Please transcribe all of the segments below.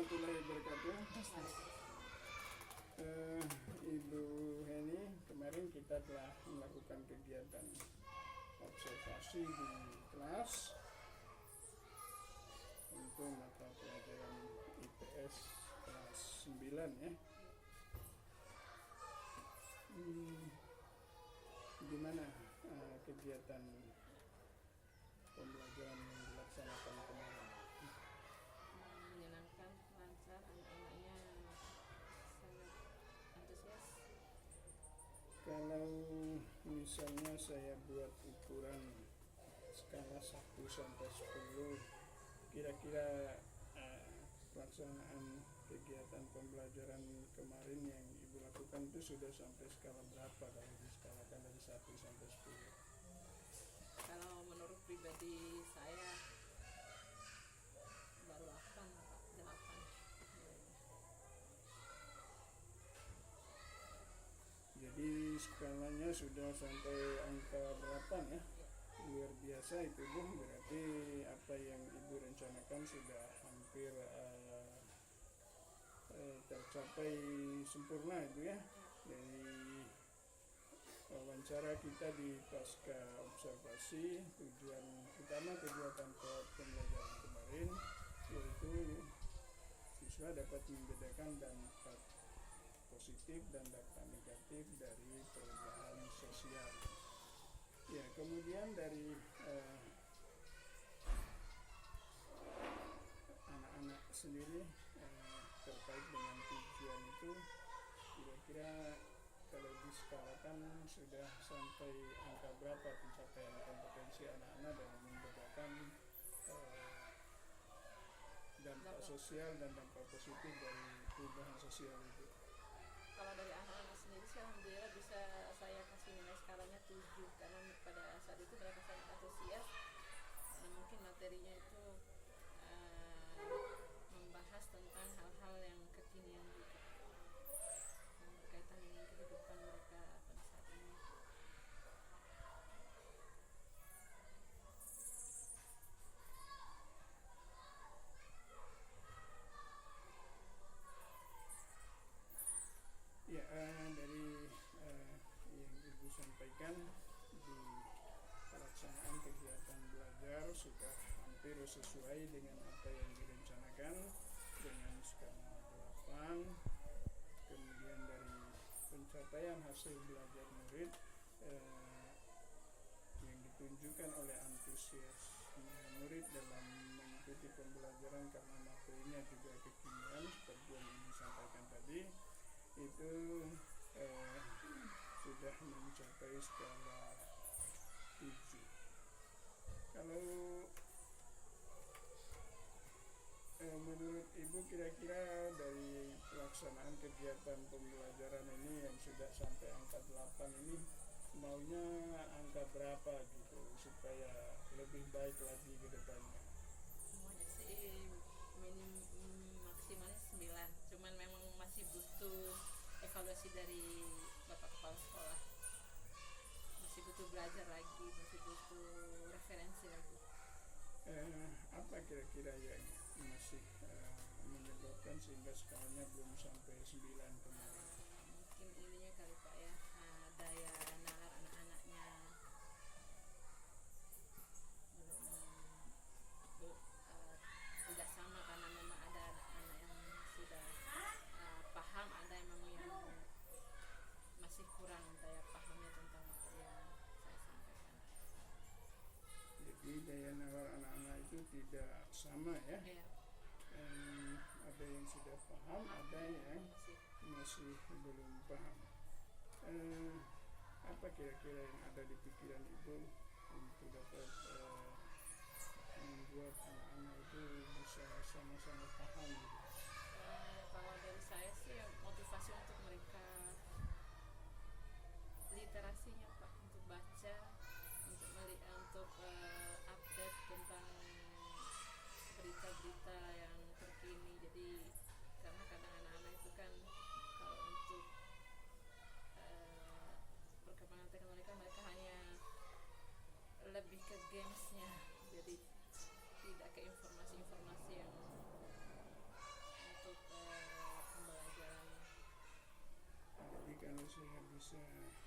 warahmatullahi wabarakatuh. Ibu Heni, kemarin kita telah melakukan kegiatan observasi di kelas untuk mata pelajaran IPS kelas 9 ya. Gimana kegiatan pembelajaran yang dilaksanakan kemarin? Menyenangkan, lancar, anak-anaknya sangat antusias. Kalau misalnya saya buat ukuran skala 1 sampai 10, kira-kira pelaksanaan kegiatan pembelajaran kemarin yang Ibu lakukan itu sudah sampai skala berapa kalau diskalakan dari 1 sampai 10? Kalau menurut pribadi saya baru 8. Jadi skalanya sudah sampai angka 8 ya. Luar biasa itu Bu, berarti apa yang Ibu rencanakan sudah hampir tercapai sempurna itu ya. Dari wawancara kita di pasca observasi, tujuan utama kegiatan pembelajaran kemarin yaitu siswa dapat membedakan dampak positif dan dampak negatif dari perubahan sosial. Ya, kemudian dari anak-anak sendiri terkait dengan tujuan itu, kira-kira kalau diskalakan sudah sampai angka berapa pencapaian kompetensi anak-anak dalam membedakan dampak sosial dan dampak positif dari perubahan sosial itu? Kalau dari anak-anak sendiri sih alhamdulillah bisa saya kasih nilai skalanya 7, karena pada saat itu mereka sangat antusias karena mungkin materinya itu membahas tentang hal-hal yang kekinian juga yang berkaitan dengan kehidupan mereka pada saat ini. Ya, dari yang Ibu sampaikan di pelaksanaan kegiatan belajar sudah hampir sesuai dengan apa yang direncanakan dengan skala 8. Kemudian dari pencapaian hasil belajar murid yang ditunjukkan oleh antusiasme murid dalam mengikuti pembelajaran karena materinya juga kekinian seperti yang disampaikan tadi, itu sudah mencapai skala 7. Kalau menurut Ibu kira-kira dari pelaksanaan kegiatan pembelajaran ini yang sudah sampai angka 8 ini maunya angka berapa gitu supaya lebih baik lagi ke depannya? Semuanya sih maksimalnya 9, cuman memang masih butuh evaluasi dari Bapak Kepala Sekolah, masih butuh belajar lagi, masih butuh referensi lagi. Apa kira-kira yang masih menyebabkan sehingga skalanya belum sampai 9 kemarin? Mungkin ininya kali Pak ya, daya nalar anak-anaknya belum tidak sama, karena memang ada anak-anak yang sudah paham, ada memang yang masih kurang daya pahamnya tentang materi yang saya sampaikan. Jadi daya nalar anak-anak itu tidak sama ya? Ya. Ada yang sudah paham, ada yang masih belum paham. Apa kira-kira yang ada di pikiran Ibu untuk dapat membuat anak-anak itu bisa sama-sama paham gitu? Kalau dari saya sih motivasi untuk mereka literasinya Pak, untuk baca, untuk update tentang berita-berita yang terkini. Jadi karena kadang anak-anak itu kan kalau untuk perkembangan teknologi mereka hanya lebih ke gamesnya, jadi tidak ke informasi-informasi yang untuk kalau saya bisa buat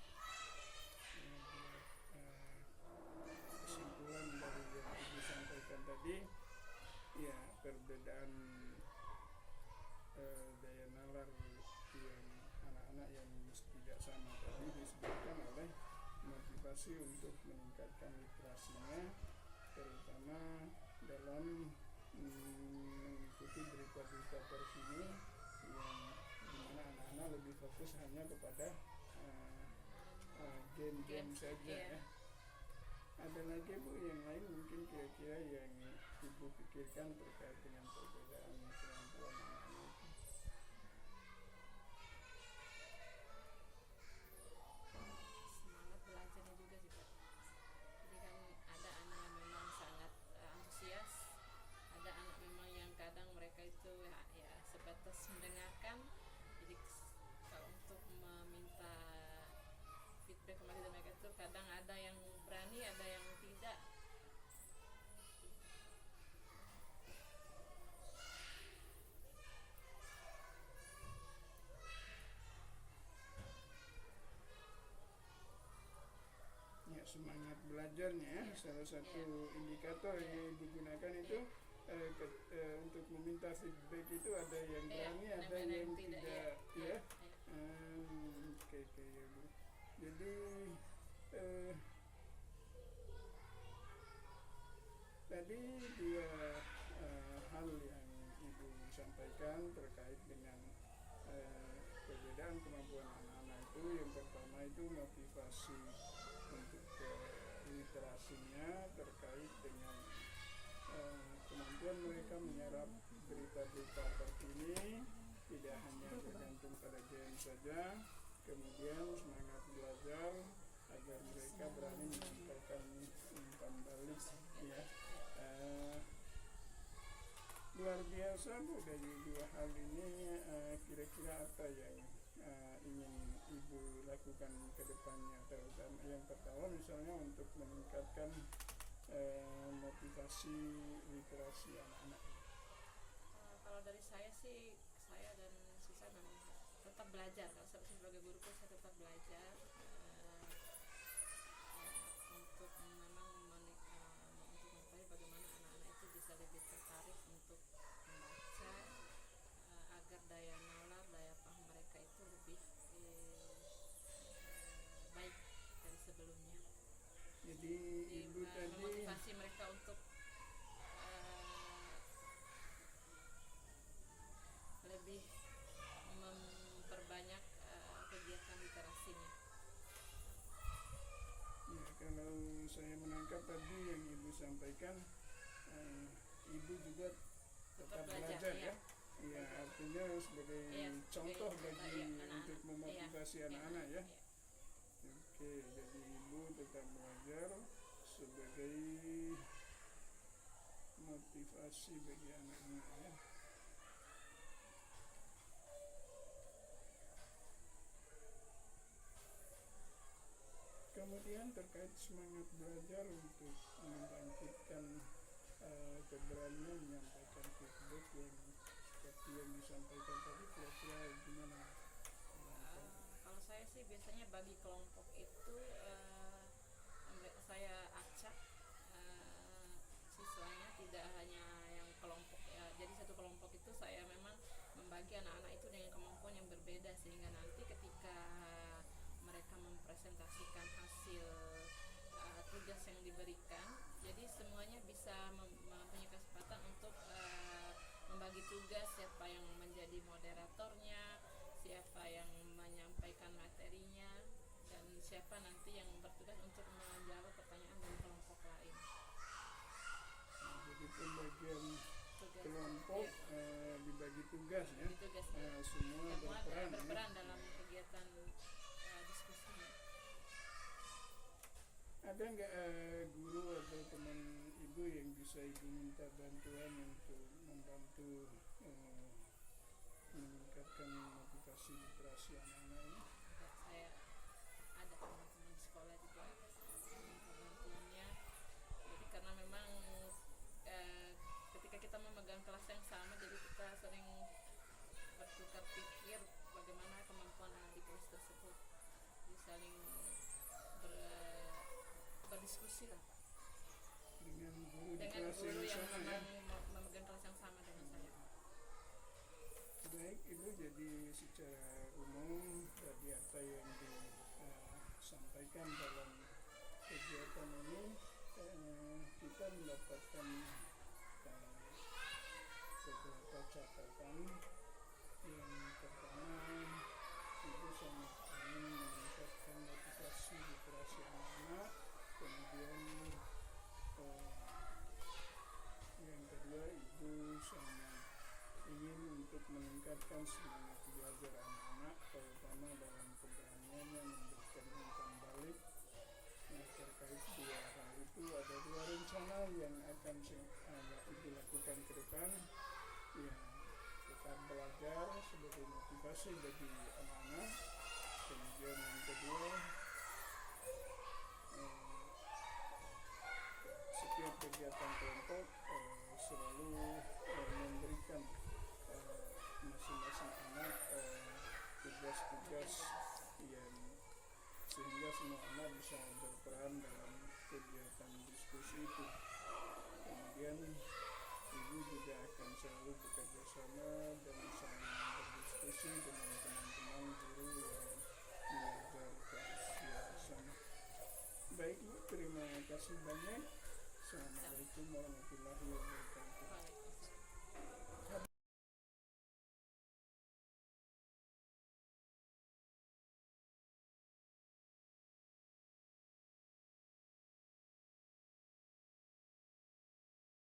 kesimpulan dari yang ibu sampaikan tadi, ya perbedaan daya nalar yang anak-anak yang tidak sama tadi disebabkan oleh motivasi untuk meningkatkan literasinya, terutama dalam mengikuti berita-berita terkini yang dimana anak-anak lebih fokus hanya kepada game-game saja ya. Ada lagi Bu yang lain mungkin kira-kira yang ibu pikirkan terkait dengan perbedaan kemampuan anak-anak itu? Semangat belajarnya juga sih Pak. Jadi kan ada anak yang memang sangat antusias, ada anak memang yang kadang mereka itu ya sebatas mendengarkan. Jadi kalau untuk meminta feedback kembali dari mereka itu kadang ada yang berani, ada yang tidak. Ya, semangat belajarnya ya, salah satu indikator yang digunakan itu untuk meminta feedback itu ada yang berani, ada yang tidak ya. Oke, ya Bu. Jadi tadi dua hal yang ibu sampaikan terkait dengan perbedaan kemampuan anak-anak itu. Yang pertama itu motivasi untuk literasinya terkait dengan kemampuan mereka menyerap berita-berita terkini, tidak hanya bergantung pada game saja. Kemudian semangat belajar agar mereka berani menyampaikan umpan balik ya. Luar biasa Bu, dari dua hal ini kira-kira apa yang ingin ibu lakukan ke depannya? Terutama yang pertama misalnya untuk meningkatkan motivasi literasi anak-anak. Kalau dari saya sih, saya dan siswa memang tetap belajar. Kalau saya sebagai guru pun saya tetap belajar untuk memang untuk mengetahui bagaimana anak-anak itu bisa lebih tertarik untuk membaca agar daya nalar, daya paham mereka itu lebih baik dari sebelumnya. Jadi ibu tadi memotivasi mereka untuk lebih memperbanyak kegiatan literasinya. ya, kalau saya menangkap tadi yang ibu sampaikan, ibu juga tetap belajar ya. Ya, artinya sebagai contoh bagi untuk memotivasi anak-anak ya. Oke, jadi ibu tetap belajar sebagai motivasi bagi anak-anak ya. Kemudian terkait semangat belajar untuk membangkitkan keberanian menyampaikan feedback yang seperti yang disampaikan tadi, kira-kira gimana? Kalau saya sih biasanya bagi kelompok itu saya acak siswanya, tidak hanya yang kelompok ya. Jadi satu kelompok itu saya memang membagi anak-anak itu dengan kemampuan yang berbeda, sehingga nanti ketika mereka mempresentasikan hasil tugas yang diberikan, jadi semuanya bisa mempunyai kesempatan untuk membagi tugas, siapa yang menjadi moderatornya, siapa yang menyampaikan materinya, dan siapa nanti yang bertugas untuk menjawab pertanyaan dari kelompok lain. Jadi pembagian Tugas, kelompok dibagi tugas ya. Semua berperan dalam kegiatan diskusinya. Ada nggak guru atau teman ibu yang bisa ibu minta bantuan untuk membantu meningkatkan motivasi literasi anak-anak ini? Saya ada teman-teman di sekolah juga minta bantuannya. Jadi karena memang ketika kita memegang kelas yang sama, jadi kita sering bertukar pikir bagaimana kemampuan anak di kelas tersebut. saling berdiskusi lah Pak, dengan guru di dengan kelas guru yang yang sama ya. memang memegang kelas yang sama dengan saya. Baik, Ibu, jadi secara umum tadi apa yang disampaikan dalam kegiatan ini, kita mendapatkan beberapa catatan. Yang pertama, Ibu sangat ingin meningkatkan motivasi literasi anak-anak. Kemudian yang kedua, Ibu sangat ingin untuk meningkatkan semangat belajar anak-anak, terutama dalam keberaniannya memberikan umpan balik. Nah, terkait dua hal itu ada dua rencana yang akan Ibu lakukan ke depan. Ya, tetap belajar sebagai motivasi bagi anak-anak. Kemudian yang kedua, setiap kegiatan kelompok selalu memberikan masing-masing anak tugas-tugas yang sehingga semua anak bisa berperan dalam kegiatan diskusi itu. Kemudian Ibu juga akan selalu bekerja sama dan saling berdiskusi dengan teman-teman guru yang mengajar kelas sama. Baik Bu, terima kasih banyak. Assalamualaikum warahmatullahi wabarakatuh. Waalaikumsalam.